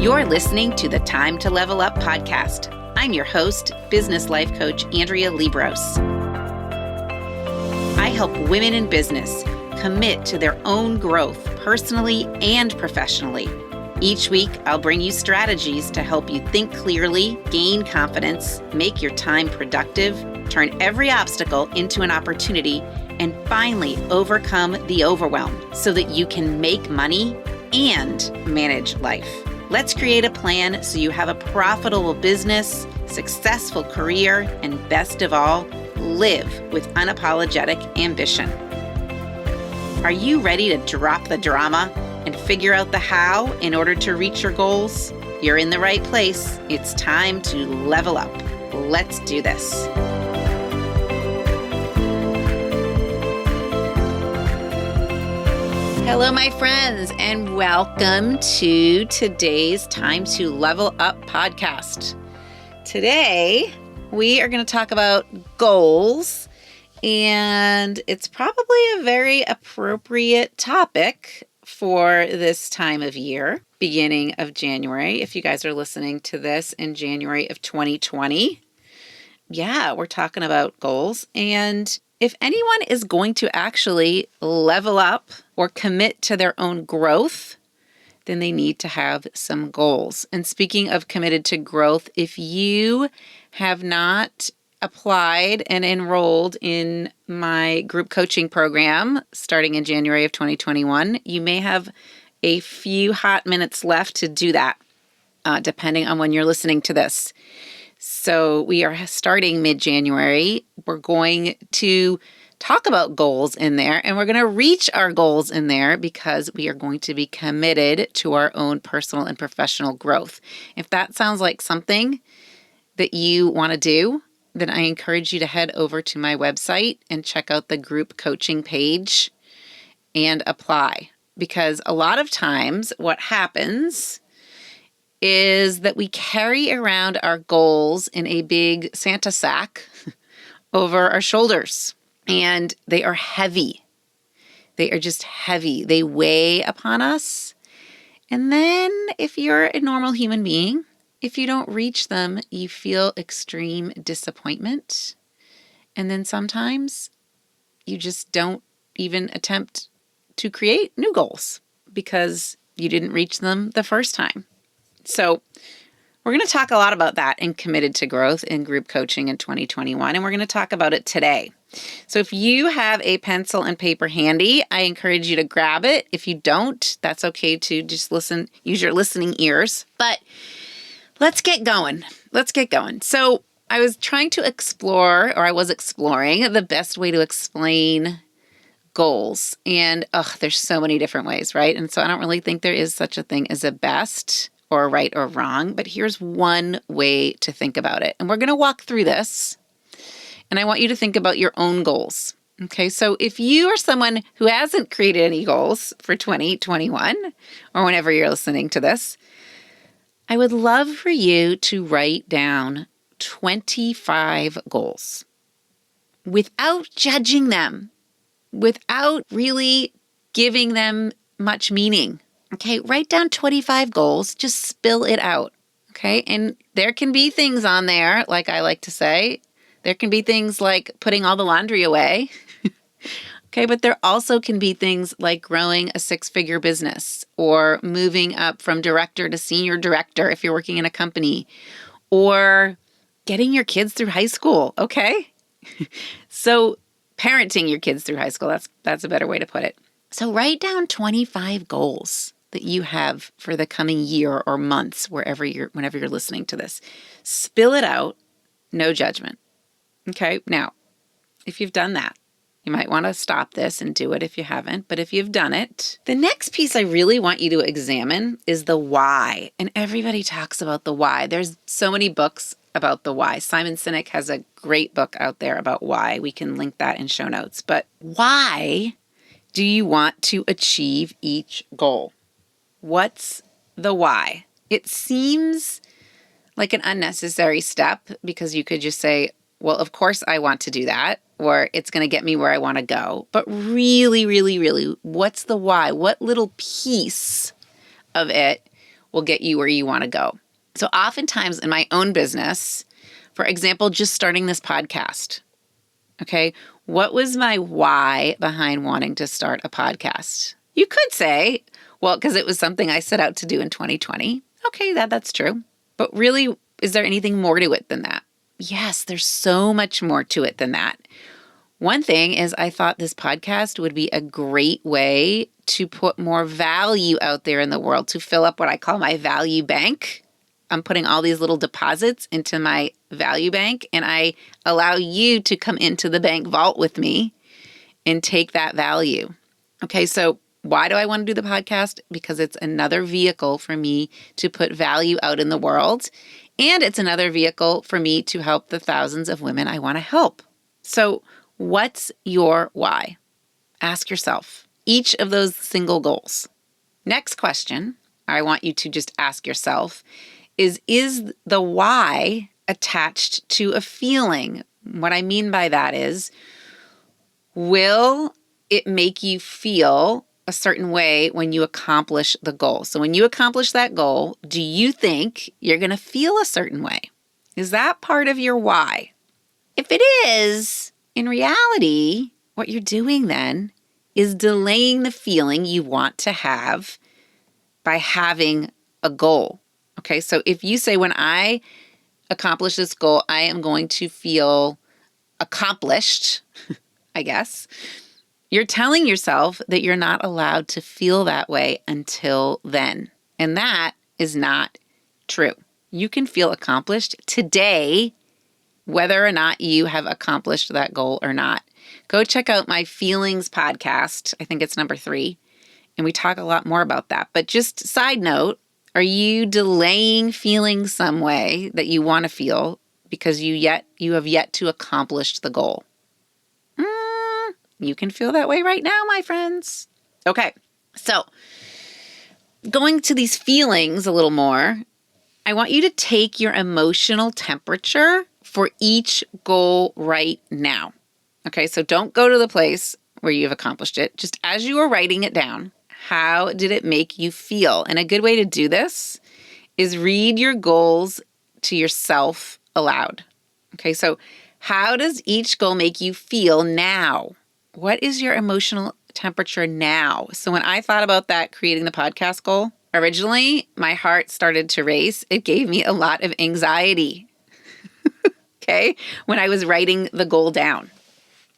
You're listening to the Time to Level Up podcast. I'm your host, business life coach Andrea Liebross. I help women in business commit to their own growth personally and professionally. Each week, I'll bring you strategies to help you think clearly, gain confidence, make your time productive, turn every obstacle into an opportunity, and finally overcome the overwhelm so that you can make money and manage life. Let's create a plan so you have a profitable business, successful career, and best of all, live with unapologetic ambition. Are you ready to drop the drama and figure out the how in order to reach your goals? You're in the right place. It's time to level up. Let's do this. Hello, my friends, and welcome to today's Time to Level Up podcast. Today, we are going to talk about goals, and it's probably a very appropriate topic for this time of year, beginning of January. If you guys are listening to this in January of 2020, we're talking about goals. And if anyone is going to actually level up or commit to their own growth, then they need to have some goals. And speaking of committed to growth, if you have not applied and enrolled in my group coaching program starting in January of 2021, you may have a few hot minutes left to do that, depending on when you're listening to this. So we are starting mid-January. We're going to talk about goals in there, and we're going to reach our goals in there because we are going to be committed to our own personal and professional growth. If that sounds like something that you want to do, then I encourage you to head over to my website and check out the group coaching page and apply. Because a lot of times what happens is that we carry around our goals in a big Santa sack over our shoulders. And they are heavy. They are just heavy. They weigh upon us. And then if you're a normal human being, if you don't reach them, you feel extreme disappointment. And then sometimes you just don't even attempt to create new goals because you didn't reach them the first time. So we're going to talk a lot about that in Committed to Growth in group coaching in 2021, and we're going to talk about it today. So if you have a pencil and paper handy, I encourage you to grab it. If you don't, that's okay too. Just listen, use your listening ears. But let's get going. So I was trying to explore, or I was exploring, the best way to explain goals. And there's so many different ways, right? And so I don't really think there is such a thing as a best or right or wrong, but here's one way to think about it. And we're going to walk through this, and I want you to think about your own goals. Okay, so if you are someone who hasn't created any goals for 2021, or whenever you're listening to this, I would love for you to write down 25 goals without judging them, without really giving them much meaning. Okay, write down 25 goals, just spill it out, okay? And there can be things on there, like I like to say, there can be things like putting all the laundry away, okay? But there also can be things like growing a 6-figure business or moving up from director to senior director if you're working in a company, or getting your kids through high school, okay? So parenting your kids through high school, that's a better way to put it. So write down 25 goals that you have for the coming year or months, whenever you're listening to this. Spill it out, no judgment. Okay, now, if you've done that, you might want to stop this and do it if you haven't, but if you've done it, the next piece I really want you to examine is the why. And everybody talks about the why. There's so many books about the why. Simon Sinek has a great book out there about why. We can link that in show notes. But why do you want to achieve each goal? What's the why? It seems like an unnecessary step because you could just say, well, of course I want to do that, or it's going to get me where I want to go. But really, really, really, what's the why? What little piece of it will get you where you want to go. So oftentimes in my own business, for example, just starting this podcast, okay, what was my why behind wanting to start a podcast? You could say, well, because it was something I set out to do in 2020. Okay, that's true. But really, is there anything more to it than that? Yes, there's so much more to it than that. One thing is I thought this podcast would be a great way to put more value out there in the world, to fill up what I call my value bank. I'm putting all these little deposits into my value bank, and I allow you to come into the bank vault with me and take that value. Okay, so why do I want to do the podcast? Because it's another vehicle for me to put value out in the world, and it's another vehicle for me to help the thousands of women I want to help. So what's your why? Ask yourself each of those single goals. Next question I want you to just ask yourself is the why attached to a feeling? What I mean by that is, will it make you feel a certain way when you accomplish the goal? So when you accomplish that goal, do you think you're going to feel a certain way? Is that part of your why? If it is, in reality, what you're doing then is delaying the feeling you want to have by having a goal. Okay, so if you say, when I accomplish this goal, I am going to feel accomplished, I guess, you're telling yourself that you're not allowed to feel that way until then. And that is not true. You can feel accomplished today, whether or not you have accomplished that goal or not. Go check out my Feelings podcast. I think it's number 3. And we talk a lot more about that. But just side note, are you delaying feeling some way that you want to feel because you have yet to accomplish the goal? You can feel that way right now, my friends. Okay, so going to these feelings a little more, I want you to take your emotional temperature for each goal right now. Okay, so don't go to the place where you've accomplished it. Just as you are writing it down, how did it make you feel? And a good way to do this is read your goals to yourself aloud. Okay, so how does each goal make you feel now? What is your emotional temperature now? So when I thought about that, creating the podcast goal, originally my heart started to race. It gave me a lot of anxiety. Okay, when I was writing the goal down.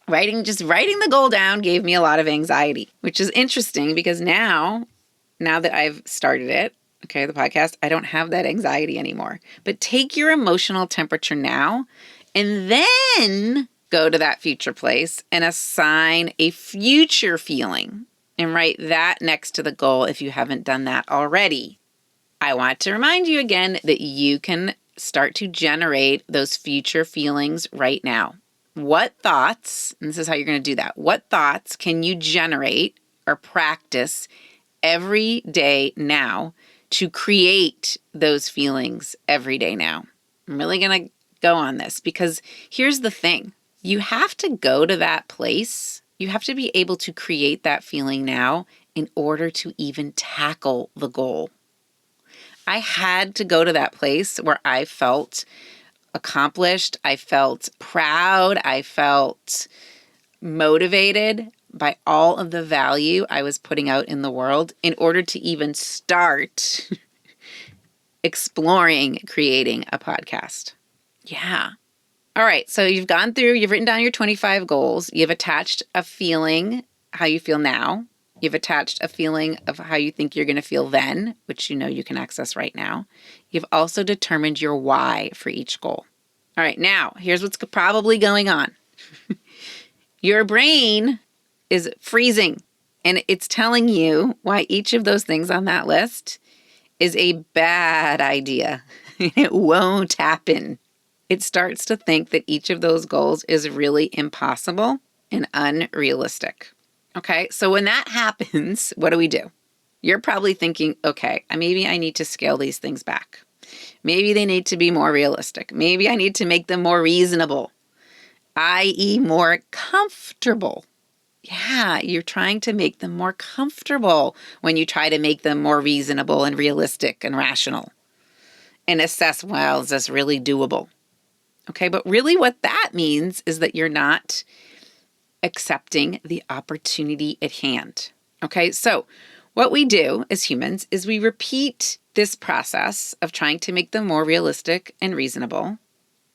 Writing the goal down gave me a lot of anxiety, which is interesting because now that I've started it, okay, the podcast, I don't have that anxiety anymore. But take your emotional temperature now and then go to that future place and assign a future feeling and write that next to the goal if you haven't done that already. I want to remind you again that you can start to generate those future feelings right now. What thoughts, and this is how you're going to do that, what thoughts can you generate or practice every day now to create those feelings every day now? I'm really going to go on this because here's the thing. You have to go to that place. You have to be able to create that feeling now in order to even tackle the goal. I had to go to that place where I felt accomplished, I felt proud, I felt motivated by all of the value I was putting out in the world in order to even start exploring creating a podcast. Yeah. All right. So you've written down your 25 goals. You've attached a feeling, how you feel now. You've attached a feeling of how you think you're going to feel then, which you know you can access right now. You've also determined your why for each goal. All right, now, here's what's probably going on. Your brain is freezing, and it's telling you why each of those things on that list is a bad idea. It won't happen. It starts to think that each of those goals is really impossible and unrealistic. Okay, so when that happens, what do? You're probably thinking, okay, maybe I need to scale these things back. Maybe they need to be more realistic. Maybe I need to make them more reasonable, i.e. more comfortable. Yeah, you're trying to make them more comfortable when you try to make them more reasonable and realistic and rational and assess, well, is this really doable? Okay, but really what that means is that you're not accepting the opportunity at hand. Okay, so what we do as humans is we repeat this process of trying to make them more realistic and reasonable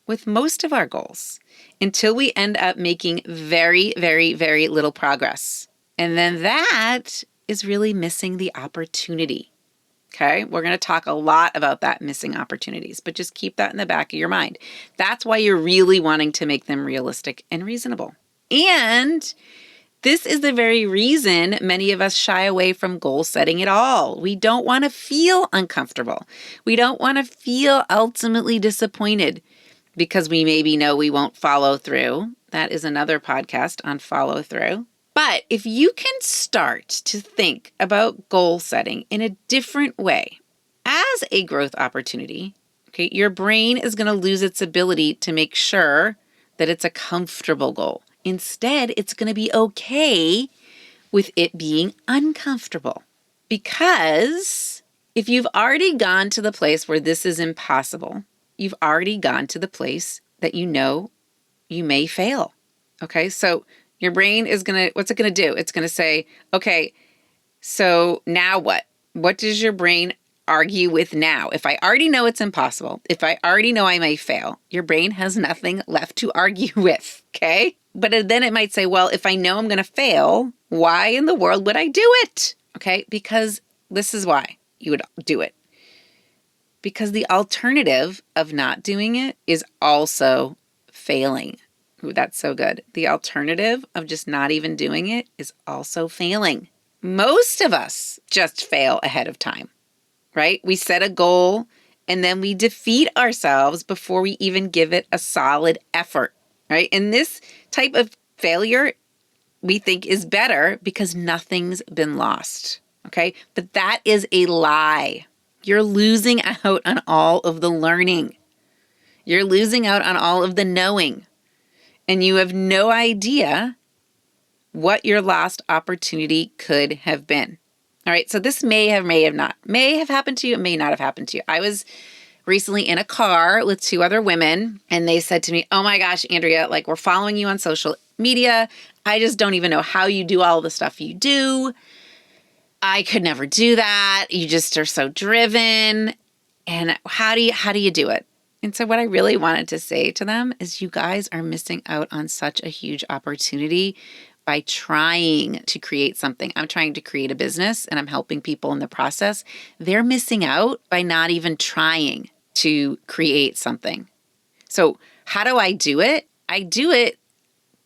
with most of our goals until we end up making very, very, very little progress. And then that is really missing the opportunity. Okay, we're going to talk a lot about that missing opportunities, but just keep that in the back of your mind. That's why you're really wanting to make them realistic and reasonable. And this is the very reason many of us shy away from goal setting at all. We don't want to feel uncomfortable. We don't want to feel ultimately disappointed because we maybe know we won't follow through. That is another podcast on follow through. But if you can start to think about goal setting in a different way as a growth opportunity, okay, your brain is going to lose its ability to make sure that it's a comfortable goal. Instead, it's going to be okay with it being uncomfortable. Because if you've already gone to the place where this is impossible, you've already gone to the place that you know you may fail. Okay, so your brain is what's it going to do? It's going to say, okay, so now what? What does your brain argue with now? If I already know it's impossible, if I already know I may fail, your brain has nothing left to argue with, okay? But then it might say, well, if I know I'm going to fail, why in the world would I do it? Okay, because this is why you would do it. Because the alternative of not doing it is also failing. Ooh, that's so good. The alternative of just not even doing it is also failing. Most of us just fail ahead of time, right? We set a goal and then we defeat ourselves before we even give it a solid effort, right? And this type of failure we think is better because nothing's been lost, okay? But that is a lie. You're losing out on all of the learning. You're losing out on all of the knowing. And you have no idea what your lost opportunity could have been. All right, so this may have happened to you, it may not have happened to you. I was recently in a car with two other women, and they said to me, oh my gosh, Andrea, like we're following you on social media. I just don't even know how you do all the stuff you do. I could never do that. You just are so driven. And how do you do it? And so what I really wanted to say to them is you guys are missing out on such a huge opportunity by trying to create something. I'm trying to create a business and I'm helping people in the process. They're missing out by not even trying to create something. So how do I do it? I do it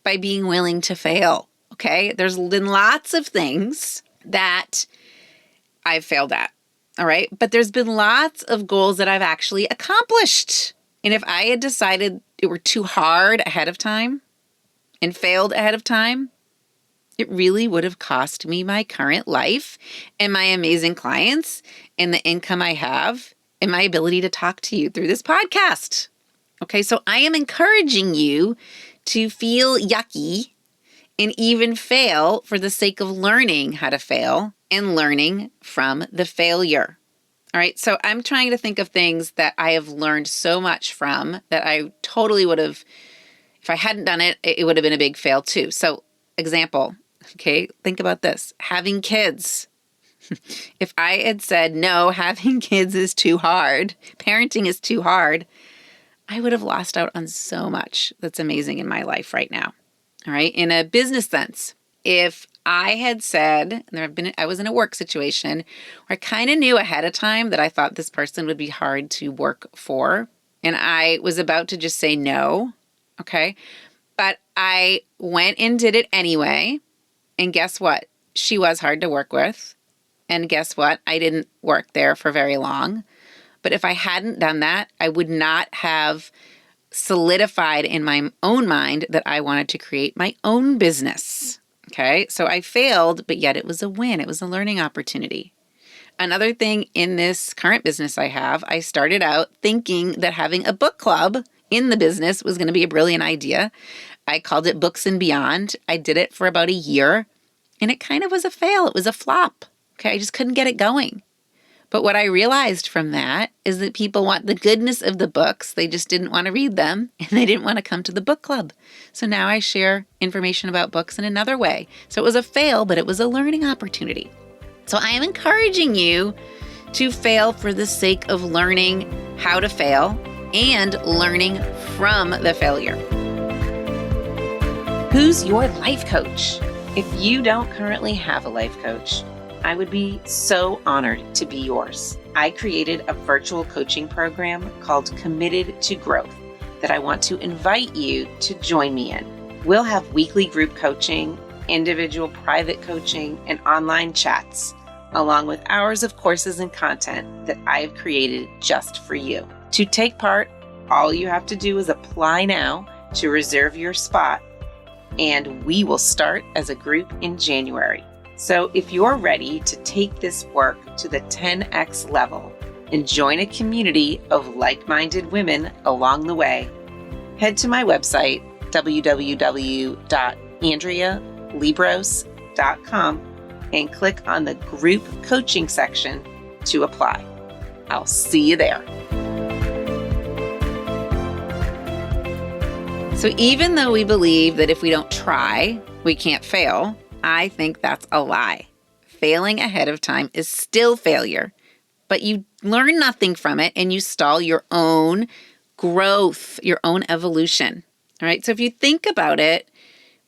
by being willing to fail. Okay. There's been lots of things that I've failed at. All right. But there's been lots of goals that I've actually accomplished. And if I had decided it were too hard ahead of time and failed ahead of time, it really would have cost me my current life and my amazing clients and the income I have and my ability to talk to you through this podcast. Okay. So I am encouraging you to feel yucky and even fail for the sake of learning how to fail and learning from the failure. All right, so I'm trying to think of things that I have learned so much from that I totally would have, if I hadn't done it, it would have been a big fail too. So example, okay, think about this, having kids. If I had said, no, having kids is too hard, parenting is too hard, I would have lost out on so much that's amazing in my life right now. All right, in a business sense, if I had said, I was in a work situation where I kind of knew ahead of time that I thought this person would be hard to work for, and I was about to just say no, okay? But I went and did it anyway, and guess what? She was hard to work with, and guess what? I didn't work there for very long. But if I hadn't done that, I would not have solidified in my own mind that I wanted to create my own business. Okay, so I failed, but yet it was a win. It was a learning opportunity. Another thing in this current business I have, I started out thinking that having a book club in the business was going to be a brilliant idea. I called it Books and Beyond. I did it for about a year and it kind of was a fail. It was a flop. Okay, I just couldn't get it going. But what I realized from that is that people want the goodness of the books. They just didn't want to read them and they didn't want to come to the book club. So now I share information about books in another way. So it was a fail, but it was a learning opportunity. So I am encouraging you to fail for the sake of learning how to fail and learning from the failure. Who's your life coach? If you don't currently have a life coach, I would be so honored to be yours. I created a virtual coaching program called Committed to Growth that I want to invite you to join me in. We'll have weekly group coaching, individual private coaching, and online chats, along with hours of courses and content that I have created just for you. To take part, all you have to do is apply now to reserve your spot, and we will start as a group in January. So if you're ready to take this work to the 10x level and join a community of like-minded women along the way, head to my website, www.andrealiebross.com, and click on the group coaching section to apply. I'll see you there. So even though we believe that if we don't try, we can't fail, I think that's a lie. Failing ahead of time is still failure, but you learn nothing from it and you stall your own growth, your own evolution. All right. So if you think about it,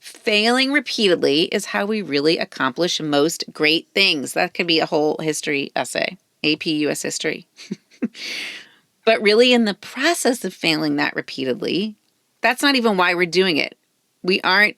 failing repeatedly is how we really accomplish most great things. That could be a whole history essay, AP US history. But really in the process of failing that repeatedly, that's not even why we're doing it. We aren't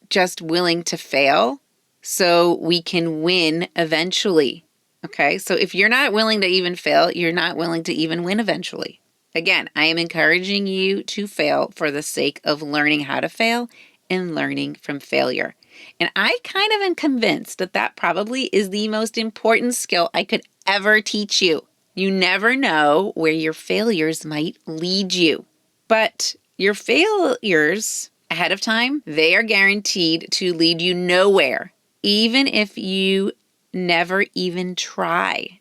just willing to fail so we can win eventually. Okay, so if you're not willing to even fail, you're not willing to even win eventually. Again, I am encouraging you to fail for the sake of learning how to fail and learning from failure. And I kind of am convinced that that probably is the most important skill I could ever teach you. You never know where your failures might lead you. But your failures ahead of time, they are guaranteed to lead you nowhere, even if you never even try.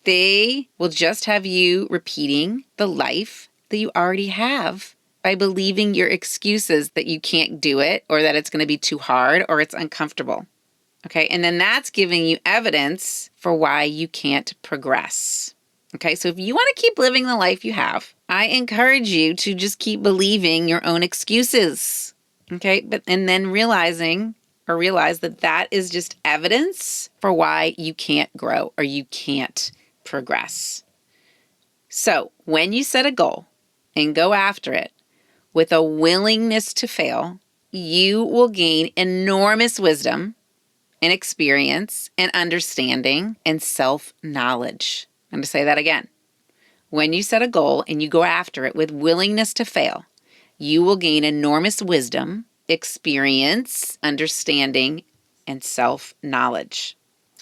They will just have you repeating the life that you already have by believing your excuses that you can't do it or that it's going to be too hard or it's uncomfortable. Okay, and then that's giving you evidence for why you can't progress. Okay, so if you want to keep living the life you have, I encourage you to just keep believing your own excuses. Okay, and then realize that that is just evidence for why you can't grow or you can't progress. So when you set a goal and go after it with a willingness to fail, you will gain enormous wisdom and experience and understanding and self-knowledge. I'm going to say that again. When you set a goal and you go after it with willingness to fail, you will gain enormous wisdom, experience, understanding, and self-knowledge.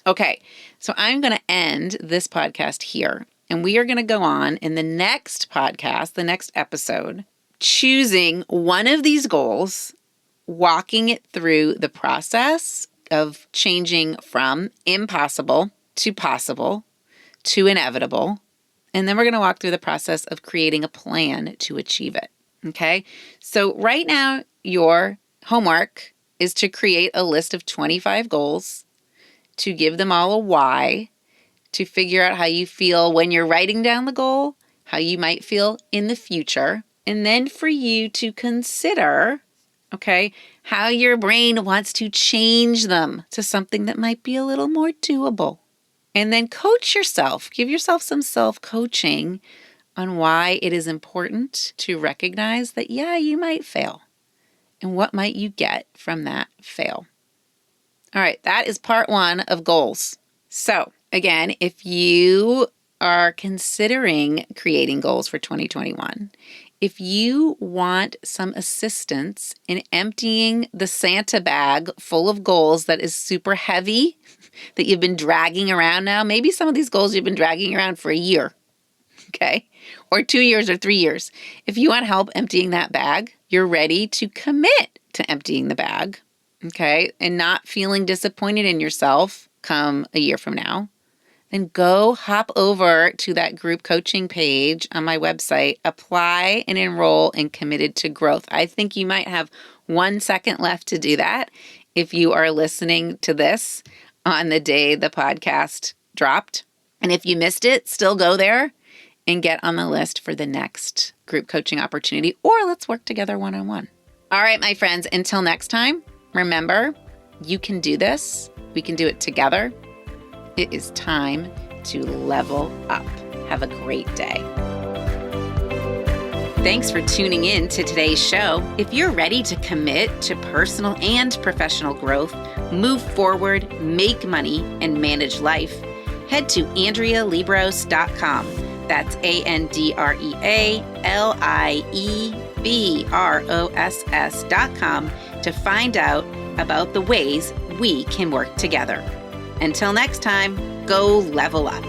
Okay, so I'm going to end this podcast here, and we are going to go on in the next podcast, the next episode, choosing one of these goals, walking it through the process of changing from impossible to possible to inevitable, and then we're going to walk through the process of creating a plan to achieve it. Okay, so right now, your homework is to create a list of 25 goals, to give them all a why, to figure out how you feel when you're writing down the goal, how you might feel in the future, and then for you to consider, okay, how your brain wants to change them to something that might be a little more doable. And then coach yourself, give yourself some self-coaching on why it is important to recognize that, yeah, you might fail. And what might you get from that fail? All right, that is part one of goals. So again, if you are considering creating goals for 2021, if you want some assistance in emptying the Santa bag full of goals that is super heavy, that you've been dragging around now, maybe some of these goals you've been dragging around for a year, okay? or 2 years or 3 years. If you want help emptying that bag, you're ready to commit to emptying the bag, okay, and not feeling disappointed in yourself come a year from now, then go hop over to that group coaching page on my website, apply and enroll in Committed to Growth. I think you might have 1 second left to do that if you are listening to this on the day the podcast dropped. And if you missed it, still go there and get on the list for the next group coaching opportunity, or let's work together one-on-one. All right, my friends, until next time, remember, you can do this. We can do it together. It is time to level up. Have a great day. Thanks for tuning in to today's show. If you're ready to commit to personal and professional growth, move forward, make money, and manage life, head to AndreaLiebross.com. That's AndreaLiebross.com to find out about the ways we can work together. Until next time, go level up.